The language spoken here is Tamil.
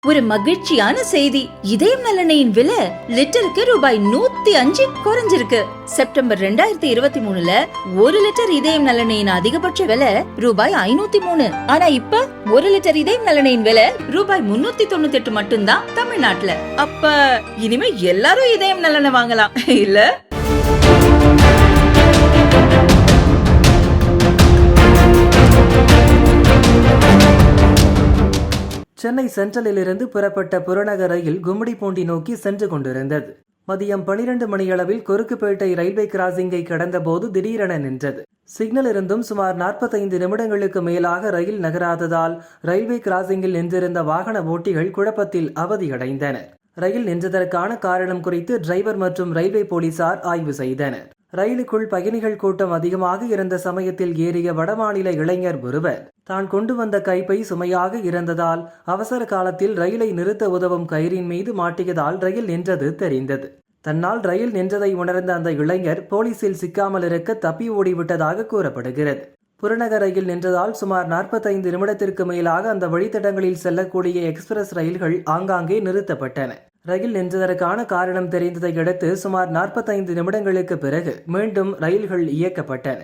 ஒரு மகிழ்ச்சியான செய்தி. இதயம் நலனையின் விலை லிட்டருக்கு ரூபாய் 105 குறைஞ்சிருக்கு. செப்டம்பர் 2023ல 1 லிட்டர் இதயம் நலனையின் அதிகபட்ச விலை ரூபாய் 503. ஆனா இப்ப 1 லிட்டர் இதயம் நலனையின் விலை ரூபாய் 398 மட்டும்தான் தமிழ்நாட்டுல. அப்ப இனிமே எல்லாரும் இதயம் நலனை வாங்கலாம் இல்ல? சென்னை சென்ட்ரலிலிருந்து புறப்பட்ட புறநகர் ரயில் கும்மிடிப்பூண்டி நோக்கி சென்று கொண்டிருந்தது. மதியம் 12 மணியளவில் கொருக்குப்பேட்டை ரயில்வே கிராசிங்கை கடந்தபோது திடீரென நின்றது. சிக்னல் இருந்தும் சுமார் 45 நிமிடங்களுக்கு மேலாக ரயில் நகராததால் ரயில்வே கிராசிங்கில் நின்றிருந்த வாகன ஓட்டிகள் குழப்பத்தில் அவதியடைந்தனர். ரயில் நின்றதற்கான காரணம் குறித்து டிரைவர் மற்றும் ரயில்வே போலீசார் ஆய்வு செய்தனர். ரயிலுக்குள் பயணிகள் கூட்டம் அதிகமாக இருந்த சமயத்தில் ஏறிய வடமாநில இளைஞர் ஒருவர் தான் கொண்டு வந்த கைப்பை சுமையாக இருந்ததால் அவசர காலத்தில் ரயிலை நிறுத்த உதவும் கயிறின் மீது மாட்டியதால் ரயில் நின்றது தெரிந்தது. தன்னால் ரயில் நின்றதை உணர்ந்த அந்த இளைஞர் போலீசில் சிக்காமல் இருக்க தப்பி ஓடிவிட்டதாக கூறப்படுகிறது. புறநகர் ரயில் நின்றதால் சுமார் 45 நிமிடத்திற்கு மேலாக அந்த வழித்தடங்களில் செல்லக்கூடிய எக்ஸ்பிரஸ் ரயில்கள் ஆங்காங்கே நிறுத்தப்பட்டன. ரயில் நின்றதற்கான காரணம் தெரிந்ததை அடுத்து சுமார் 45 நிமிடங்களுக்கு பிறகு மீண்டும் ரயில்கள் இயக்கப்பட்டன.